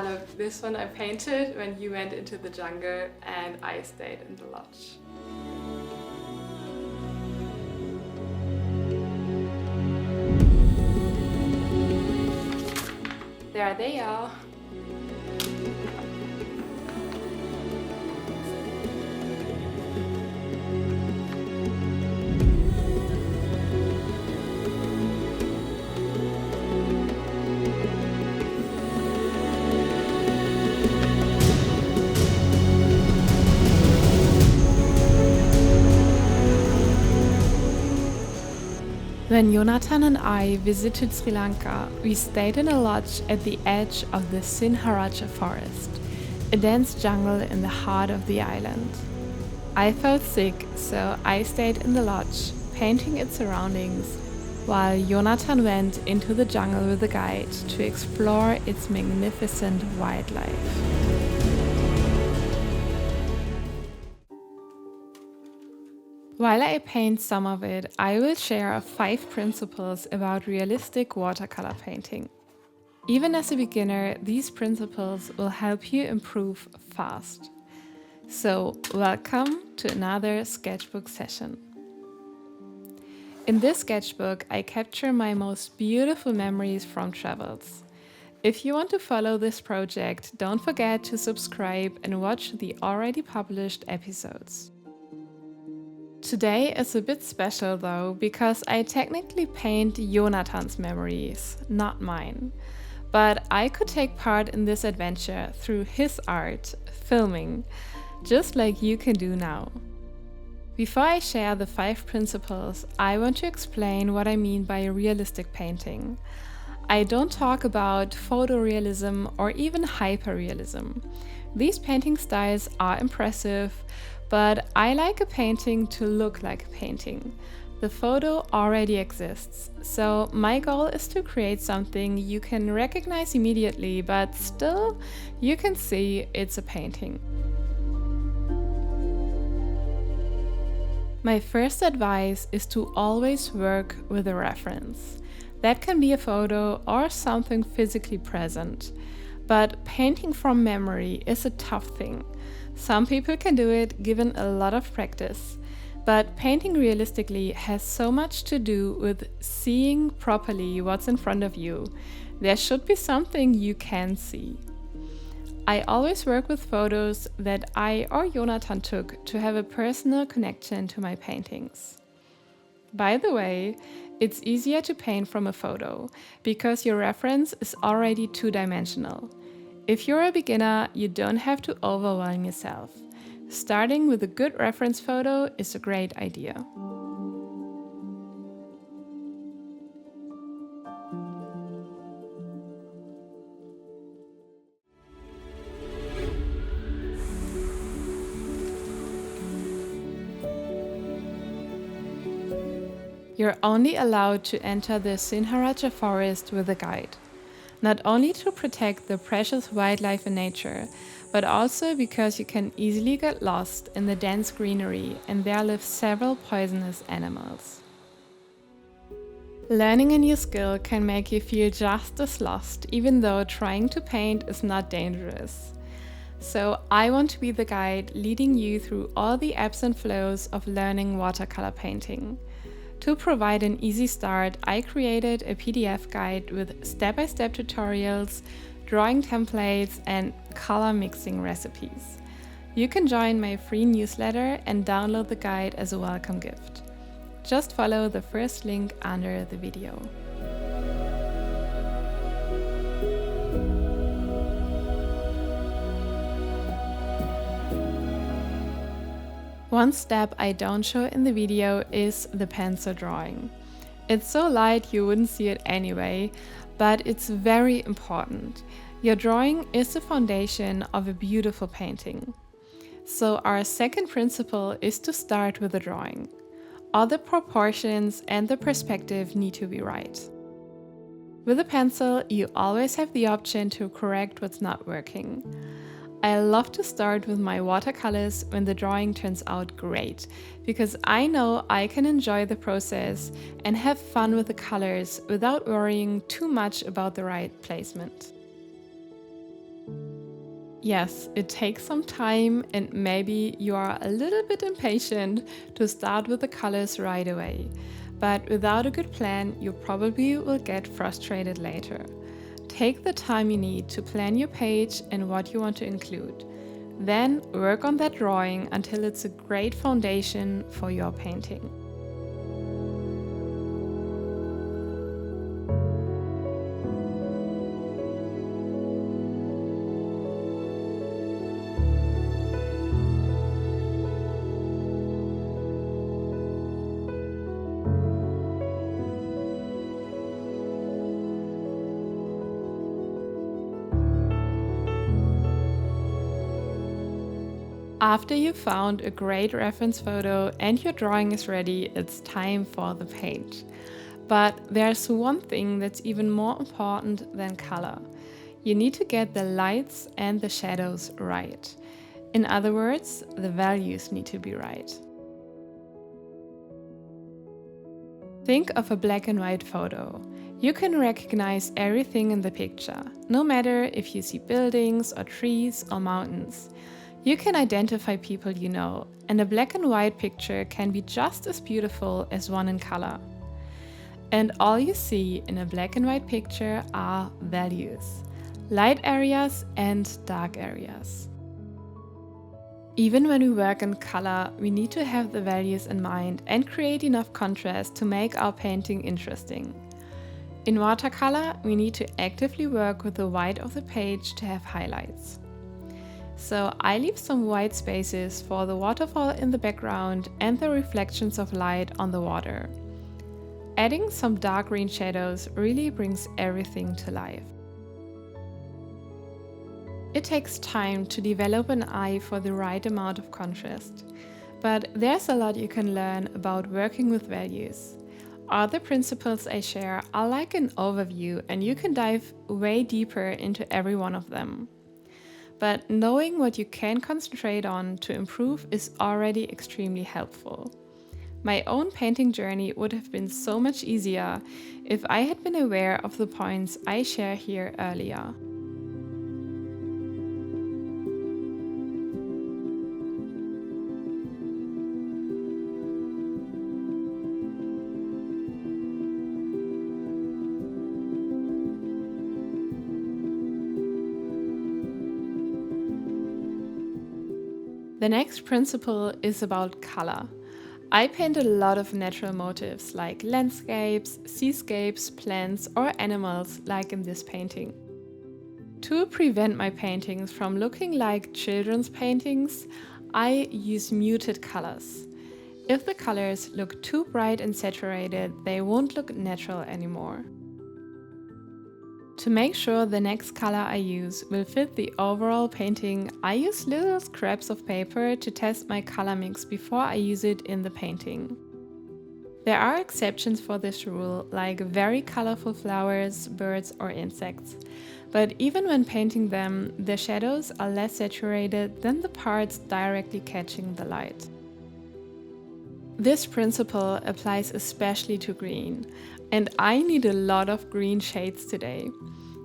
Look, this one I painted when you went into the jungle and I stayed in the lodge. There they are. When Jonathan and I visited Sri Lanka, we stayed in a lodge at the edge of the Sinharaja forest, a dense jungle in the heart of the island. I felt sick, so I stayed in the lodge, painting its surroundings, while Jonathan went into the jungle with a guide to explore its magnificent wildlife. While I paint some of it, I will share 5 principles about realistic watercolor painting. Even as a beginner, these principles will help you improve fast. So, welcome to another sketchbook session. In this sketchbook, I capture my most beautiful memories from travels. If you want to follow this project, don't forget to subscribe and watch the already published episodes. Today is a bit special though, because I technically paint Jonathan's memories, not mine. But I could take part in this adventure through his art, filming, just like you can do now. Before I share the 5 principles, I want to explain what I mean by realistic painting. I don't talk about photorealism or even hyperrealism. These painting styles are impressive, but I like a painting to look like a painting. The photo already exists, so my goal is to create something you can recognize immediately, but still you can see it's a painting. My first advice is to always work with a reference. That can be a photo or something physically present. But painting from memory is a tough thing. Some people can do it given a lot of practice, but painting realistically has so much to do with seeing properly what's in front of you. There should be something you can see. I always work with photos that I or Jonathan took to have a personal connection to my paintings. By the way, it's easier to paint from a photo because your reference is already two-dimensional. If you're a beginner, you don't have to overwhelm yourself. Starting with a good reference photo is a great idea. You're only allowed to enter the Sinharaja forest with a guide. Not only to protect the precious wildlife in nature, but also because you can easily get lost in the dense greenery and there live several poisonous animals. Learning a new skill can make you feel just as lost, even though trying to paint is not dangerous. So I want to be the guide leading you through all the ebbs and flows of learning watercolor painting. To provide an easy start, I created a PDF guide with step-by-step tutorials, drawing templates, and color mixing recipes. You can join my free newsletter and download the guide as a welcome gift. Just follow the first link under the video. One step I don't show in the video is the pencil drawing. It's so light you wouldn't see it anyway, but it's very important. Your drawing is the foundation of a beautiful painting. So our second principle is to start with the drawing. All the proportions and the perspective need to be right. With a pencil, you always have the option to correct what's not working. I love to start with my watercolors when the drawing turns out great, because I know I can enjoy the process and have fun with the colors without worrying too much about the right placement. Yes, it takes some time and maybe you are a little bit impatient to start with the colors right away. But without a good plan, you probably will get frustrated later. Take the time you need to plan your page and what you want to include. Then work on that drawing until it's a great foundation for your painting. After you've found a great reference photo and your drawing is ready, it's time for the paint. But there's one thing that's even more important than color. You need to get the lights and the shadows right. In other words, the values need to be right. Think of a black and white photo. You can recognize everything in the picture, no matter if you see buildings or trees or mountains. You can identify people you know, and a black and white picture can be just as beautiful as one in color. And all you see in a black and white picture are values, light areas and dark areas. Even when we work in color, we need to have the values in mind and create enough contrast to make our painting interesting. In watercolor, we need to actively work with the white of the page to have highlights. So I leave some white spaces for the waterfall in the background and the reflections of light on the water. Adding some dark green shadows really brings everything to life. It takes time to develop an eye for the right amount of contrast, but there's a lot you can learn about working with values. All the principles I share are like an overview and you can dive way deeper into every one of them. But knowing what you can concentrate on to improve is already extremely helpful. My own painting journey would have been so much easier if I had been aware of the points I share here earlier. The next principle is about color. I paint a lot of natural motifs like landscapes, seascapes, plants, or animals like in this painting. To prevent my paintings from looking like children's paintings, I use muted colors. If the colors look too bright and saturated, they won't look natural anymore. To make sure the next color I use will fit the overall painting, I use little scraps of paper to test my color mix before I use it in the painting. There are exceptions for this rule, like very colorful flowers, birds, or insects. But even when painting them, the shadows are less saturated than the parts directly catching the light. This principle applies especially to green, and I need a lot of green shades today.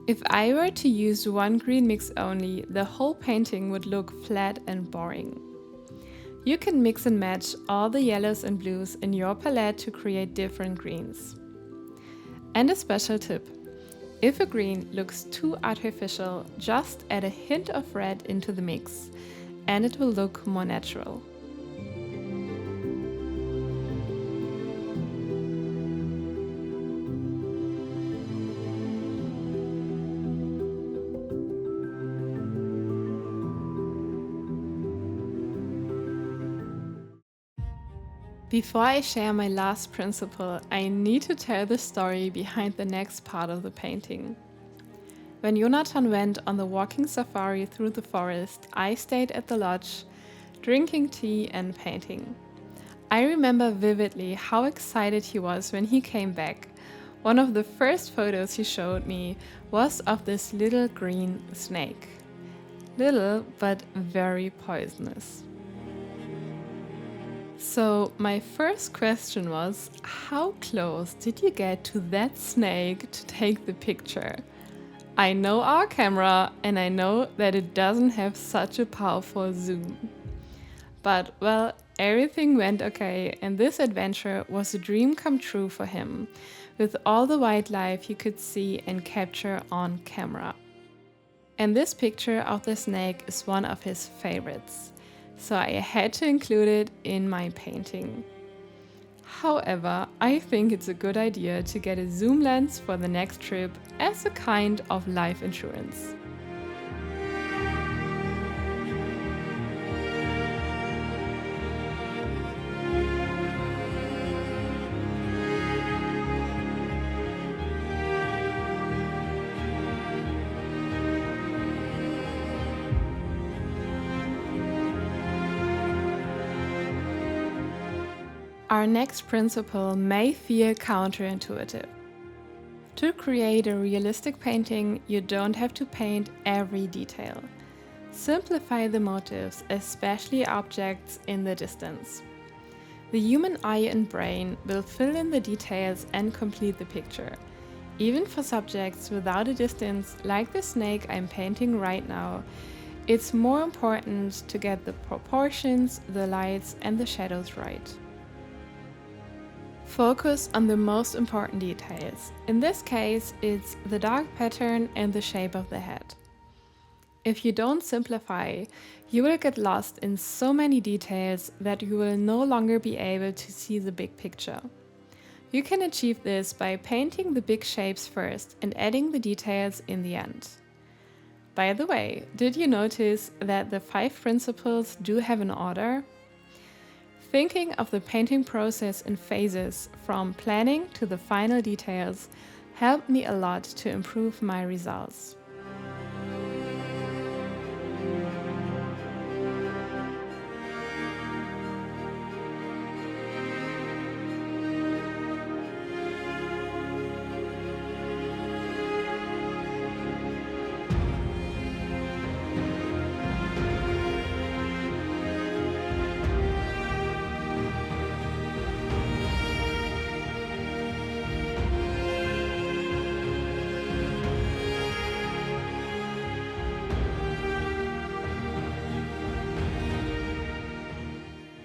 If I were to use one green mix only, the whole painting would look flat and boring. You can mix and match all the yellows and blues in your palette to create different greens. And a special tip: if a green looks too artificial, just add a hint of red into the mix, and it will look more natural. Before I share my last principle, I need to tell the story behind the next part of the painting. When Jonathan went on the walking safari through the forest, I stayed at the lodge, drinking tea and painting. I remember vividly how excited he was when he came back. One of the first photos he showed me was of this little green snake. Little, but very poisonous. So my first question was, how close did you get to that snake to take the picture? I know our camera and I know that it doesn't have such a powerful zoom. But well, everything went okay and this adventure was a dream come true for him, with all the wildlife he could see and capture on camera. And this picture of the snake is one of his favorites, so I had to include it in my painting. However, I think it's a good idea to get a zoom lens for the next trip as a kind of life insurance. Our next principle may feel counterintuitive. To create a realistic painting, you don't have to paint every detail. Simplify the motifs, especially objects in the distance. The human eye and brain will fill in the details and complete the picture. Even for subjects without a distance, like the snake I'm painting right now, it's more important to get the proportions, the lights, and the shadows right. Focus on the most important details. In this case, it's the dark pattern and the shape of the head. If you don't simplify, you will get lost in so many details that you will no longer be able to see the big picture. You can achieve this by painting the big shapes first and adding the details in the end. By the way, did you notice that the 5 principles do have an order? Thinking of the painting process in phases, from planning to the final details, helped me a lot to improve my results.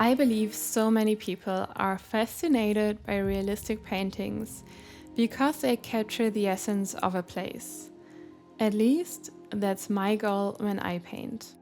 I believe so many people are fascinated by realistic paintings because they capture the essence of a place. At least, that's my goal when I paint.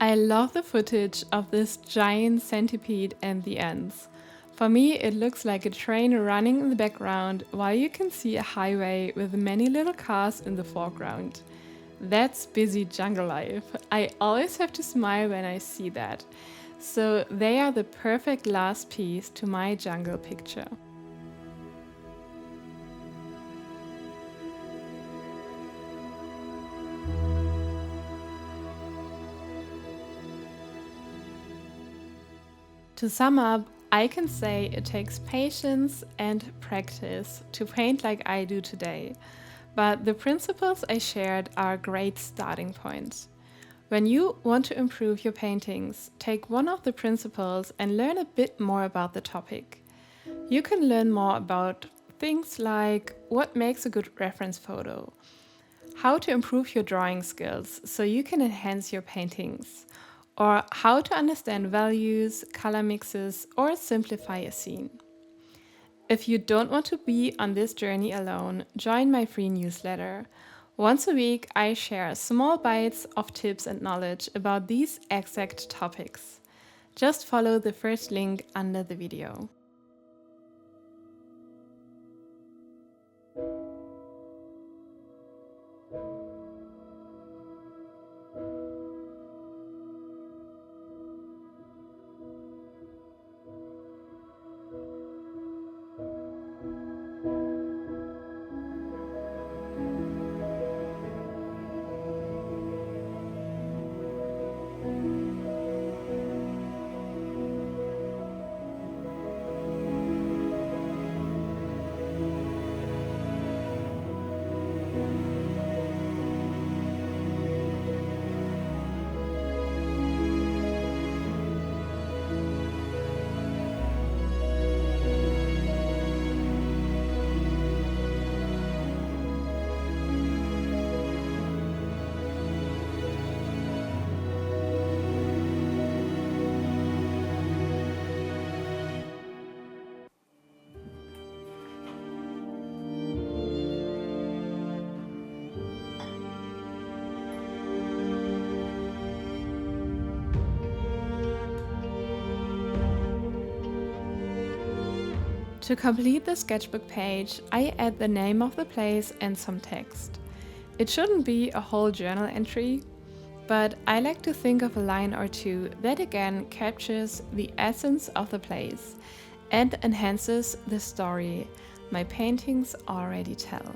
I love the footage of this giant centipede and the ants. For me, it looks like a train running in the background while you can see a highway with many little cars in the foreground. That's busy jungle life. I always have to smile when I see that. So they are the perfect last piece to my jungle picture. To sum up, I can say it takes patience and practice to paint like I do today, but the principles I shared are a great starting point. When you want to improve your paintings, take one of the principles and learn a bit more about the topic. You can learn more about things like what makes a good reference photo, how to improve your drawing skills so you can enhance your paintings, or how to understand values, color mixes, or simplify a scene. If you don't want to be on this journey alone, join my free newsletter. Once a week, I share small bites of tips and knowledge about these exact topics. Just follow the first link under the video. To complete the sketchbook page, I add the name of the place and some text. It shouldn't be a whole journal entry, but I like to think of a line or two that again captures the essence of the place and enhances the story my paintings already tell.